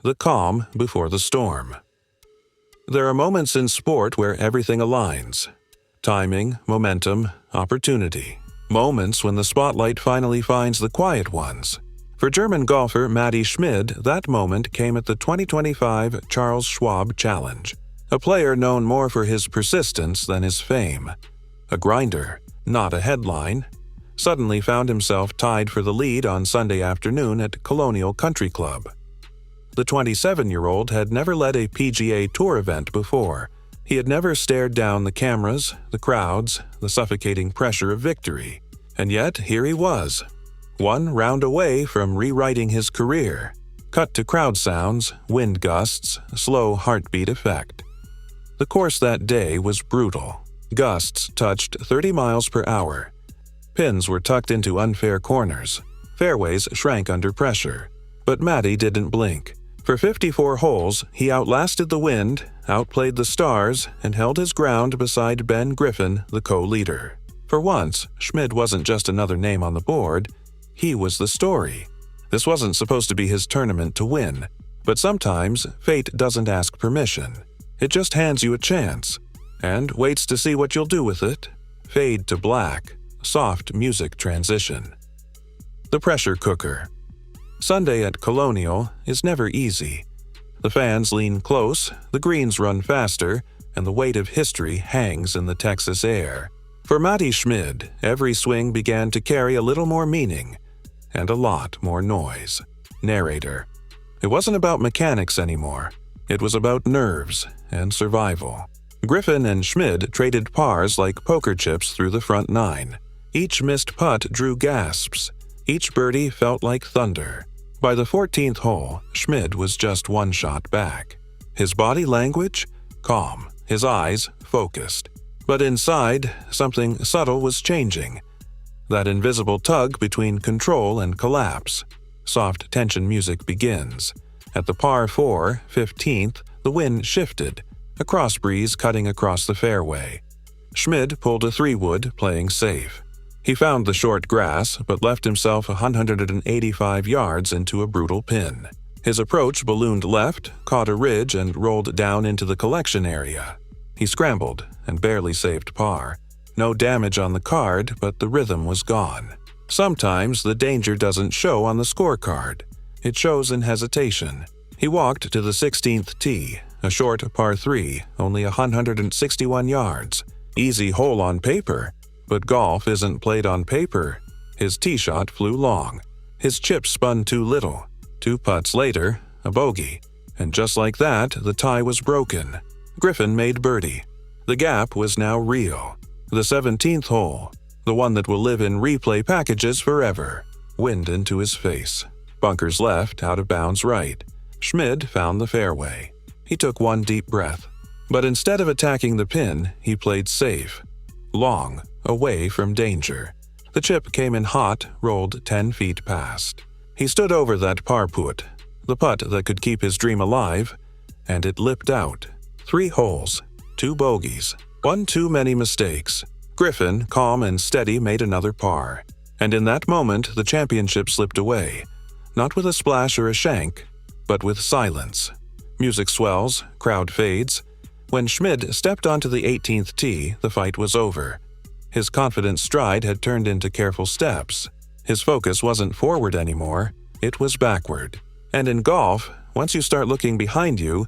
the calm before the storm. There are moments in sport where everything aligns. Timing, momentum, opportunity. Moments when the spotlight finally finds the quiet ones. For German golfer Matti Schmid, that moment came at the 2025 Charles Schwab Challenge. A player known more for his persistence than his fame. A grinder, not a headline, suddenly found himself tied for the lead on Sunday afternoon at Colonial Country Club. The 27-year-old had never led a PGA Tour event before. He had never stared down the cameras, the crowds, the suffocating pressure of victory. And yet, here he was, one round away from rewriting his career. Cut to crowd sounds, wind gusts, slow heartbeat effect. The course that day was brutal. Gusts touched 30 miles per hour. Pins were tucked into unfair corners. Fairways shrank under pressure. But Matti didn't blink. For 54 holes, he outlasted the wind, outplayed the stars, and held his ground beside Ben Griffin, the co-leader. For once, Schmid wasn't just another name on the board. He was the story. This wasn't supposed to be his tournament to win. But sometimes, fate doesn't ask permission. It just hands you a chance, and waits to see what you'll do with it. Fade to black. Soft music transition. The pressure cooker. Sunday at Colonial is never easy. The fans lean close, the greens run faster, and the weight of history hangs in the Texas air. For Matti Schmid, every swing began to carry a little more meaning, and a lot more noise. Narrator. It wasn't about mechanics anymore. It was about nerves and survival. Griffin and Schmid traded pars like poker chips through the front nine. Each missed putt drew gasps. Each birdie felt like thunder. By the 14th hole, Schmid was just one shot back. His body language? Calm. His eyes? Focused. But inside, something subtle was changing. That invisible tug between control and collapse. Soft tension music begins. At the par 4, 15th, the wind shifted, a cross breeze cutting across the fairway. Schmid pulled a 3-wood, playing safe. He found the short grass, but left himself 185 yards into a brutal pin. His approach ballooned left, caught a ridge, and rolled down into the collection area. He scrambled and barely saved par. No damage on the card, but the rhythm was gone. Sometimes the danger doesn't show on the scorecard. It shows in hesitation. He walked to the 16th tee, a short par 3, only 161 yards. Easy hole on paper. But golf isn't played on paper. His tee shot flew long. His chip spun too little. 2 putts later, a bogey. And just like that, the tie was broken. Griffin made birdie. The gap was now real. The 17th hole, the one that will live in replay packages forever. Wind into his face. Bunkers left, out of bounds right. Schmid found the fairway. He took one deep breath. But instead of attacking the pin, he played safe. Long, away from danger. The chip came in hot, rolled 10 feet past. He stood over that par putt, the putt that could keep his dream alive, and it lipped out. 3 holes, 2 bogeys, 1 too many mistakes. Griffin, calm and steady, made another par. And in that moment, the championship slipped away. Not with a splash or a shank, but with silence. Music swells, crowd fades. When Schmid stepped onto the 18th tee, the fight was over. His confident stride had turned into careful steps. His focus wasn't forward anymore, it was backward. And in golf, once you start looking behind you,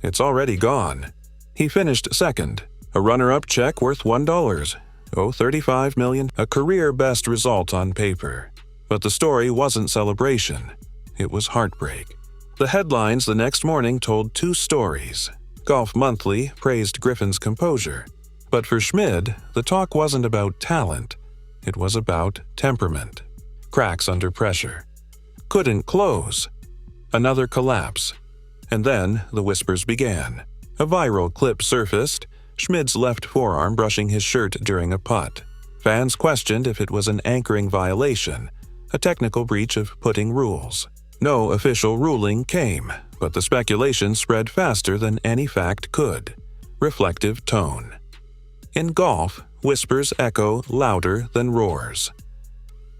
it's already gone. He finished second, a runner-up check worth $1. $35 million, a career-best result on paper. But the story wasn't celebration. It was heartbreak. The headlines the next morning told 2 stories. Golf Monthly praised Griffin's composure. But for Schmid, the talk wasn't about talent. It was about temperament. Cracks under pressure. Couldn't close. Another collapse. And then the whispers began. A viral clip surfaced, Schmid's left forearm brushing his shirt during a putt. Fans questioned if it was an anchoring violation, a technical breach of putting rules. No official ruling came, but the speculation spread faster than any fact could. Reflective tone. In golf, whispers echo louder than roars.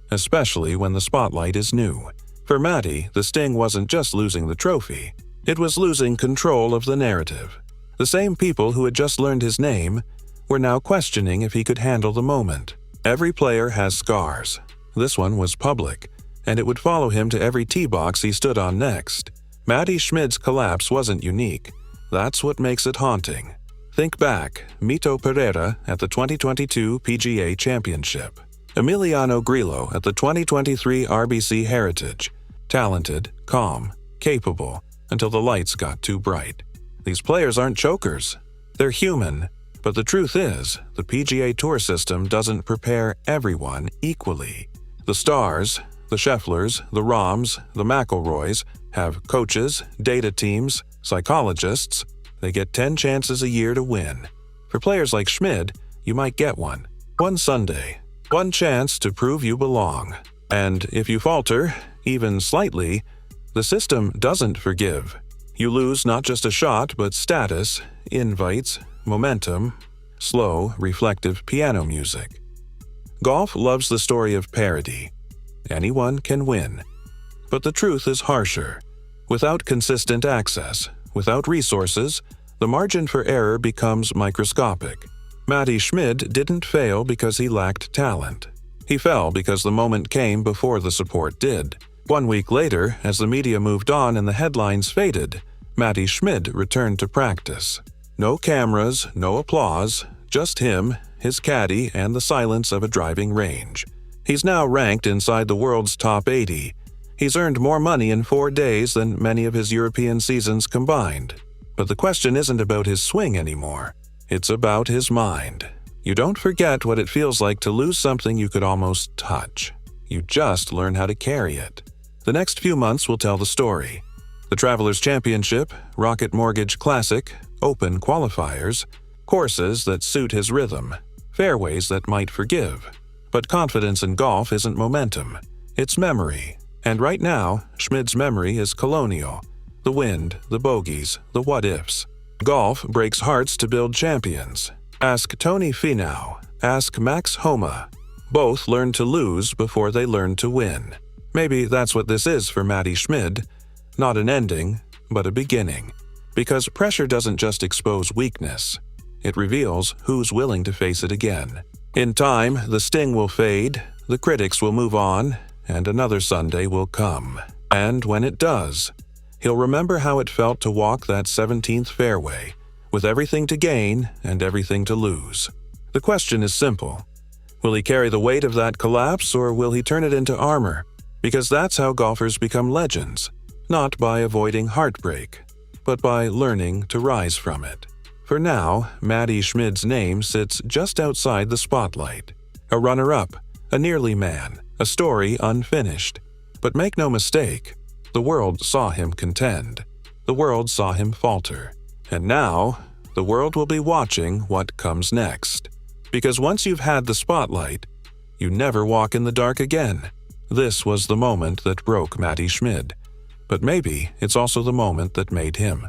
Especially when the spotlight is new. For Matti, the sting wasn't just losing the trophy. It was losing control of the narrative. The same people who had just learned his name were now questioning if he could handle the moment. Every player has scars. This one was public, and it would follow him to every tee box he stood on next. Matti Schmid's collapse wasn't unique. That's what makes it haunting. Think back, Mito Pereira at the 2022 PGA Championship. Emiliano Grillo at the 2023 RBC Heritage. Talented, calm, capable, until the lights got too bright. These players aren't chokers. They're human. But the truth is, the PGA Tour system doesn't prepare everyone equally. The stars, the Schefflers, the Rahms, the McIlroys have coaches, data teams, psychologists. They get 10 chances a year to win. For players like Schmid, you might get one. One Sunday. One chance to prove you belong. And if you falter, even slightly, the system doesn't forgive. You lose not just a shot, but status, invites, momentum, slow, reflective piano music. Golf loves the story of parity. Anyone can win. But the truth is harsher. Without consistent access, without resources, the margin for error becomes microscopic. Matti Schmid didn't fail because he lacked talent. He fell because the moment came before the support did. 1 week later, as the media moved on and the headlines faded, Matti Schmid returned to practice. No cameras, no applause, just him, his caddy, and the silence of a driving range. He's now ranked inside the world's top 80. He's earned more money in 4 days than many of his European seasons combined. But the question isn't about his swing anymore. It's about his mind. You don't forget what it feels like to lose something you could almost touch. You just learn how to carry it. The next few months will tell the story. The Travelers Championship, Rocket Mortgage Classic, Open qualifiers, courses that suit his rhythm, fairways that might forgive. But confidence in golf isn't momentum. It's memory. And right now, Schmid's memory is colonial. The wind, the bogeys, the what-ifs. Golf breaks hearts to build champions. Ask Tony Finau. Ask Max Homa. Both learned to lose before they learned to win. Maybe that's what this is for Matti Schmid. Not an ending, but a beginning. Because pressure doesn't just expose weakness. It reveals who's willing to face it again. In time, the sting will fade, the critics will move on, and another Sunday will come. And when it does, he'll remember how it felt to walk that 17th fairway, with everything to gain and everything to lose. The question is simple. Will he carry the weight of that collapse, or will he turn it into armor? Because that's how golfers become legends, not by avoiding heartbreak, but by learning to rise from it. For now, Matti Schmid's name sits just outside the spotlight. A runner-up, a nearly man, a story unfinished. But make no mistake, the world saw him contend. The world saw him falter. And now, the world will be watching what comes next. Because once you've had the spotlight, you never walk in the dark again. This was the moment that broke Matti Schmid. But maybe it's also the moment that made him.